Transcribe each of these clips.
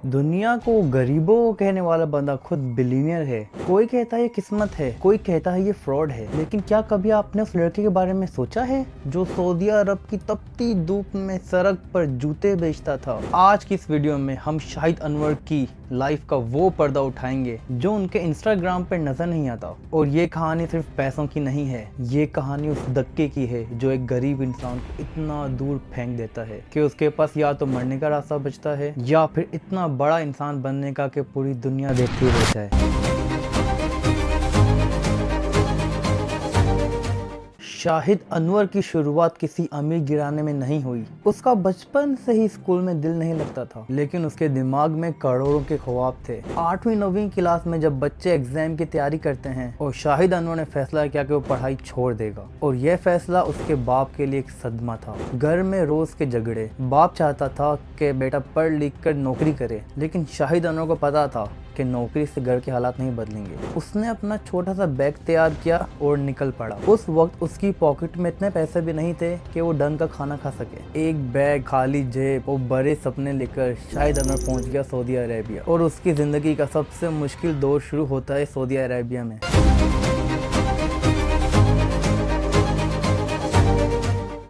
दुनिया को गरीबों को कहने वाला बंदा खुद बिलीनियर है। कोई कहता है ये किस्मत है, कोई कहता है ये फ्रॉड है। लेकिन क्या कभी आपने उस लड़के के बारे में सोचा है जो सऊदी अरब की तपती धूप में सड़क पर जूते बेचता था? आज की इस वीडियो में हम शाहिद अनवर की लाइफ का वो पर्दा उठाएंगे जो उनके इंस्टाग्राम पर नजर नहीं आता। और ये कहानी सिर्फ पैसों की नहीं है, ये कहानी उस धक्के की है जो एक गरीब इंसान को इतना दूर फेंक देता है कि उसके पास या तो मरने का रास्ता बचता है या फिर इतना बड़ा इंसान बनने का कि पूरी दुनिया देखती रह जाए। शाहिद अनवर की शुरुआत किसी अमीर गिराने में नहीं हुई। उसका बचपन से ही स्कूल में दिल नहीं लगता था, लेकिन उसके दिमाग में करोड़ों के ख्वाब थे। 8वीं 9वीं क्लास में जब बच्चे एग्जाम की तैयारी करते हैं और शाहिद अनवर ने फैसला किया कि वो पढ़ाई छोड़ देगा। और यह फैसला उसके बाप के लिए एक सदमा था। घर में रोज के झगड़े। बाप चाहता था कि बेटा पढ़ लिख कर नौकरी करे, लेकिन शाहिद अनवर को पता था कि नौकरी से घर के हालात नहीं बदलेंगे। उसने अपना छोटा सा बैग तैयार किया और निकल पड़ा। उस वक्त उसकी पॉकेट में इतने पैसे भी नहीं थे कि वो ढंग का खाना खा सके। एक बैग, खाली जेब और बड़े सपने लेकर शाहिद अनवर पहुंच गया सऊदी अरेबिया। और उसकी जिंदगी का सबसे मुश्किल दौर शुरू होता है सऊदी अरेबिया में।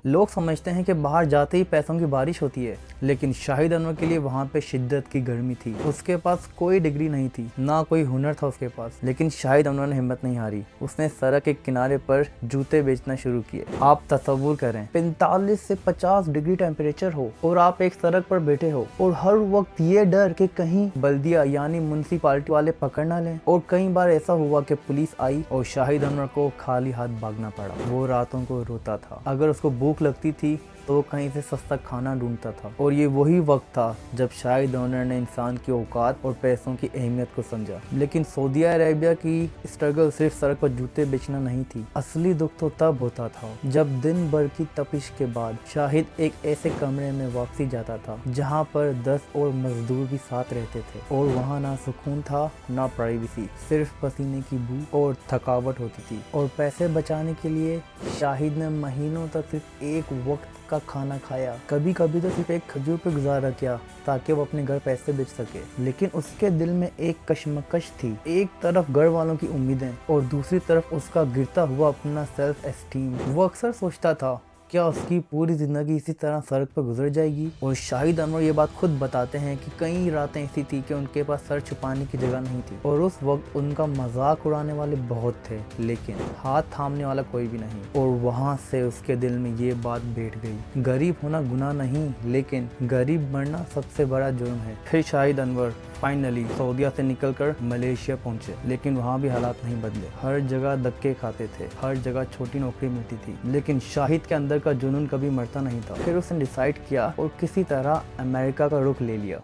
लोग समझते हैं कि बाहर जाते ही पैसों की बारिश होती है, लेकिन शाहिद अनवर के लिए वहाँ पे शिद्दत की गर्मी थी। उसके पास कोई डिग्री नहीं थी, ना कोई हुनर था उसके पास, लेकिन शाहिद अनवर ने हिम्मत नहीं हारी। उसने सड़क के किनारे पर जूते बेचना शुरू किए। आप तसव्वुर करें, 45 से 50 डिग्री टेम्परेचर हो और आप एक सड़क पर बैठे हो और हर वक्त ये डर कि कहीं बल्दिया यानी म्युनिसिपालिटी वाले पकड़ ना लें। और कई बार ऐसा हुआ कि पुलिस आई और शाहिद अनवर को खाली हाथ भागना पड़ा। वो रातों को रोता था। अगर उसको भूख लगती थी तो वो कहीं से सस्ता खाना ढूंढता था। और ये वही वक्त था जब शाहिद अनवर ने इंसान की औकात और पैसों की अहमियत को समझा। लेकिन सऊदी अरेबिया की स्ट्रगल सिर्फ सड़क पर जूते बेचना नहीं थी। असली दुख तो तब होता था जब दिन भर की तपिश के बाद शाहिद एक ऐसे कमरे में वापसी जाता था जहाँ पर 10 और मजदूर भी साथ रहते थे। और वहाँ ना सुकून था ना प्राइवेसी, सिर्फ पसीने की बू और थकावट होती थी। और पैसे बचाने के लिए शाहिद ने महीनों तक सिर्फ एक वक्त का खाना खाया। कभी कभी तो सिर्फ एक खजूर पे गुजारा किया ताकि वो अपने घर पैसे बेच सके। लेकिन उसके दिल में एक कशमकश थी। एक तरफ घर वालों की उम्मीदें और दूसरी तरफ उसका गिरता हुआ अपना सेल्फ एस्टीम। वो अक्सर सोचता था क्या उसकी पूरी जिंदगी इसी तरह सड़क पर गुजर जाएगी। और शाहिद अनवर ये बात खुद बताते हैं कि कई रातें ऐसी थी कि उनके पास सर छुपाने की जगह नहीं थी। और उस वक्त उनका मजाक उड़ाने वाले बहुत थे, लेकिन हाथ थामने वाला कोई भी नहीं। और वहाँ से उसके दिल में ये बात बैठ गई, गरीब होना गुनाह नहीं, लेकिन गरीब मरना सबसे बड़ा जुर्म है। फिर शाहिद अनवर फाइनली सऊदीया से निकलकर मलेशिया पहुंचे, लेकिन वहाँ भी हालात नहीं बदले। हर जगह धक्के खाते थे, हर जगह छोटी नौकरी मिलती थी, लेकिन शाहिद के अंदर का जुनून कभी मरता नहीं था। फिर उसने डिसाइड किया और किसी तरह अमेरिका का रुख ले लिया।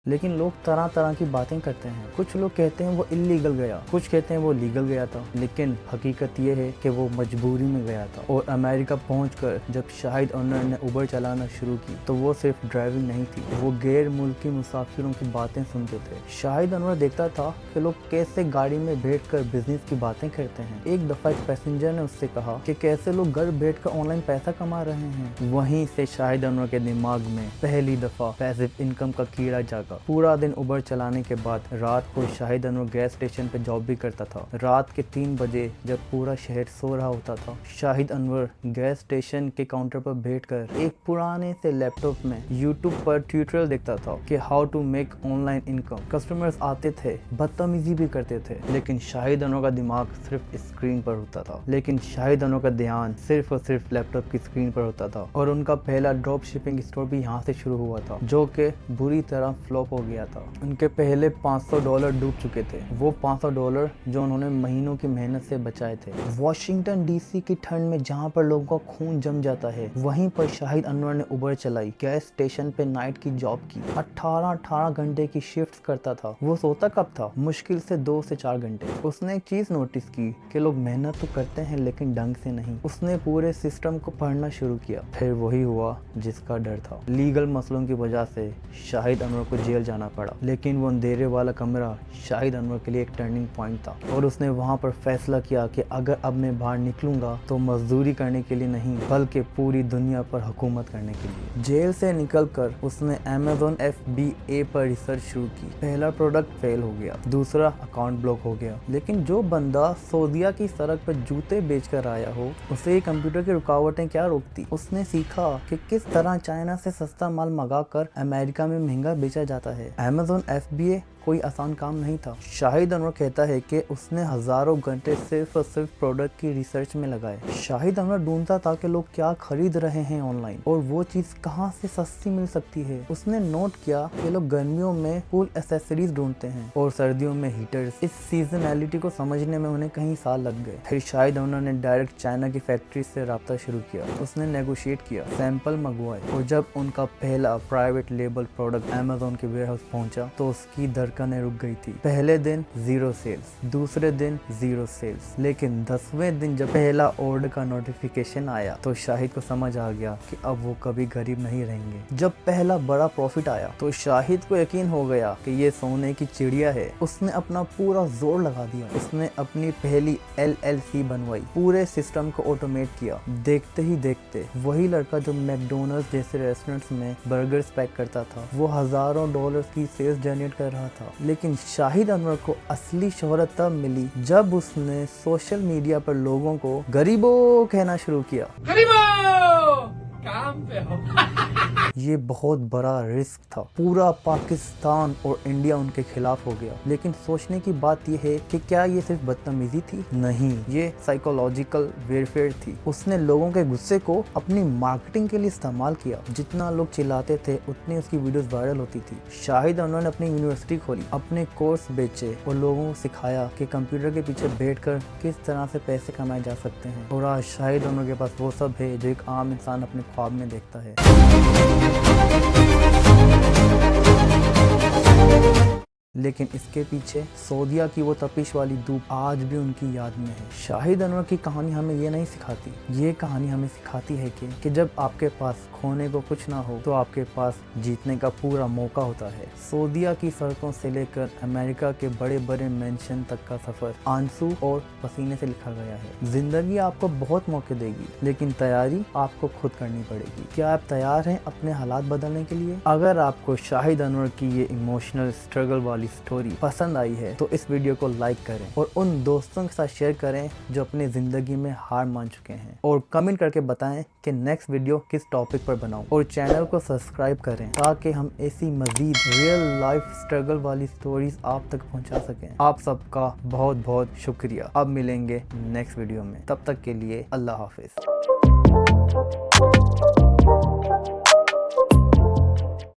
लेकिन लोग तरह तरह की बातें करते हैं। कुछ लोग कहते हैं वो इलीगल गया, कुछ कहते हैं वो लीगल गया था, लेकिन हकीकत ये है कि वो मजबूरी में गया था। और अमेरिका पहुंचकर जब शाहिद अनवर ने उबर चलाना शुरू की तो वो सिर्फ ड्राइविंग नहीं थी, वो गैर मुल्की मुसाफिरों की बातें सुनते थे। शाहिद अनवर देखता था कि लोग कैसे गाड़ी में बैठकर बिजनेस की बातें करते हैं। एक दफा एक पैसेंजर ने उससे कहा कि कैसे लोग घर बैठकर ऑनलाइन पैसा कमा रहे हैं। वहीं से शाहिद अनवर के दिमाग में पहली दफा पैसिव इनकम का कीड़ा जागा। पूरा दिन उबर चलाने के बाद रात को शाहिद अनवर गैस स्टेशन पे जॉब भी करता था। रात के 3 बजे जब पूरा शहर सो रहा होता था, शाहिद अनवर गैस स्टेशन के काउंटर पर बैठकर एक पुराने से लैपटॉप में यूट्यूब पर ट्यूटोरियल देखता था कि how to make online income. Customers आते थे, बदतमीजी भी करते थे, लेकिन शाहिद अनवर का दिमाग सिर्फ स्क्रीन पर होता था। लेकिन शाहिद अनवर का ध्यान सिर्फ और सिर्फ लैपटॉप की स्क्रीन पर होता था। और उनका पहला ड्रॉप शिपिंग स्टोर भी यहाँ से शुरू हुआ था, जो कि बुरी तरह फ्लॉप हो गया था। उनके पहले $500 डूब चुके थे, वो $500 जो उन्होंने महीनों की मेहनत से बचाए थे। वॉशिंगटन डीसी की ठंड में जहाँ पर लोगों का खून जम जाता है, वहीं पर शाहिद अनवर ने उबर चलाई, गैस स्टेशन पे नाइट की जॉब की, 18 घंटे की शिफ्ट्स करता था। वो सोता कब था? मुश्किल से 2 से 4 घंटे। उसने एक चीज नोटिस की कि लोग मेहनत तो करते हैं लेकिन ढंग से नहीं। उसने पूरे सिस्टम को पढ़ना शुरू किया। फिर वही हुआ जिसका डर था। लीगल मसलों की वजह से शाहिद अनवर को जेल जाना पड़ा। लेकिन वो अंधेरे वाला कमरा शाहिद अनवर के लिए एक टर्निंग पॉइंट था और उसने वहाँ पर फैसला किया कि अगर अब मैं बाहर निकलूंगा तो मजदूरी करने के लिए नहीं बल्कि पूरी दुनिया पर हुकूमत करने के लिए। जेल से निकलकर उसने Amazon FBA पर रिसर्च शुरू की। पहला प्रोडक्ट फेल हो गया, दूसरा अकाउंट ब्लॉक हो गया। लेकिन जो बंदा सऊदीया की सड़क पर जूते बेचकर आया हो उसे कंप्यूटर की रुकावटें क्या रोकती। उसने सीखा कि किस तरह चाइना से सस्ता माल मंगाकर अमेरिका में महंगा बेचा जाता है। Amazon FBA कोई आसान काम नहीं था। शाहिद अनवर कहता है कि उसने हजारों घंटे सिर्फ और सिर्फ प्रोडक्ट की रिसर्च में लगाए। शाहिद अनवर ढूंढता था कि लोग क्या खरीद रहे हैं ऑनलाइन और वो चीज कहां से सस्ती मिल सकती है। उसने नोट किया कि लोग गर्मियों में पूल एक्सेसरीज ढूंढते हैं और सर्दियों में हीटर्स। इस सीजनैलिटी को समझने में उन्हें कई साल लग गए। फिर शाहिद अनवर ने डायरेक्ट चाइना की फैक्ट्री से राब्ता शुरू किया। उसने नेगोशिएट किया, सैंपल मंगवाए और जब उनका पहला प्राइवेट लेबल प्रोडक्ट Amazon के वेयरहाउस पहुंचा तो उसकी धड़कनें रुक गई थी। पहले दिन 0 सेल्स, दूसरे दिन 0 सेल्स, लेकिन 10वें दिन जब पहला ऑर्डर का नोटिफिकेशन आया तो शाहिद को समझ आ गया कि अब वो कभी गरीब नहीं रहेंगे। जब पहला बड़ा प्रॉफिट आया तो शाहिद को यकीन हो गया कि ये सोने की चिड़िया है। उसने अपना पूरा जोर लगा दिया। उसने अपनी पहली LLC बनवाई, पूरे सिस्टम को ऑटोमेट किया। देखते ही देखते वही लड़का जो मैकडोनल्ड्स जैसे रेस्टोरेंट्स में बर्गर्स पैक करता था वो हजारों डॉलर्स की सेल्स जनरेट कर रहा था। लेकिन शाहिद अनवर को असली शोहरत तब मिली जब उसने सोशल मीडिया पर लोगों को गरीबों कहना शुरू किया। गरीबों काम पे हो। ये बहुत बड़ा रिस्क था। पूरा पाकिस्तान और इंडिया उनके खिलाफ हो गया। लेकिन सोचने की बात यह है कि क्या ये सिर्फ बदतमीजी थी? नहीं, ये साइकोलॉजिकल वेरफेयर थी। उसने लोगों के गुस्से को अपनी मार्केटिंग के लिए इस्तेमाल किया। जितना लोग चिल्लाते थे उतनी उसकी वीडियोस वायरल होती थी। शाहिद अनवर ने अपनी यूनिवर्सिटी खोली, अपने कोर्स बेचे और लोगों को सिखाया कि कंप्यूटर के पीछे बैठकर किस तरह से पैसे कमाए जा सकते हैं। और आज शाहिद अनवर के पास वो सब है जो एक आम इंसान अपने ख्वाब में देखता है। लेकिन इसके पीछे सऊदीया की वो तपिश वाली धूप आज भी उनकी याद में है। शाहिद अनवर की कहानी हमें ये नहीं सिखाती, ये कहानी हमें सिखाती है कि जब आपके पास खोने को कुछ ना हो तो आपके पास जीतने का पूरा मौका होता है। सऊदीया की सड़कों से लेकर अमेरिका के बड़े बड़े मेंशन तक का सफर आंसू और पसीने से लिखा गया है। जिंदगी आपको बहुत मौके देगी लेकिन तैयारी आपको खुद करनी पड़ेगी। क्या आप तैयार हैं अपने हालात बदलने के लिए? अगर आपको शाहिद अनवर की ये इमोशनल स्ट्रगल वाली स्टोरी पसंद आई है तो इस वीडियो को लाइक करें और उन दोस्तों के साथ शेयर करें जो अपनी जिंदगी में हार मान चुके हैं, और कमेंट करके बताएं कि नेक्स्ट वीडियो किस टॉपिक पर बनाऊं, और चैनल को सब्सक्राइब करें ताकि हम ऐसी मजीद रियल लाइफ स्ट्रगल वाली स्टोरीज आप तक पहुंचा सकें। आप सबका बहुत बहुत शुक्रिया। अब मिलेंगे नेक्स्ट वीडियो में, तब तक के लिए अल्लाह हाफिज।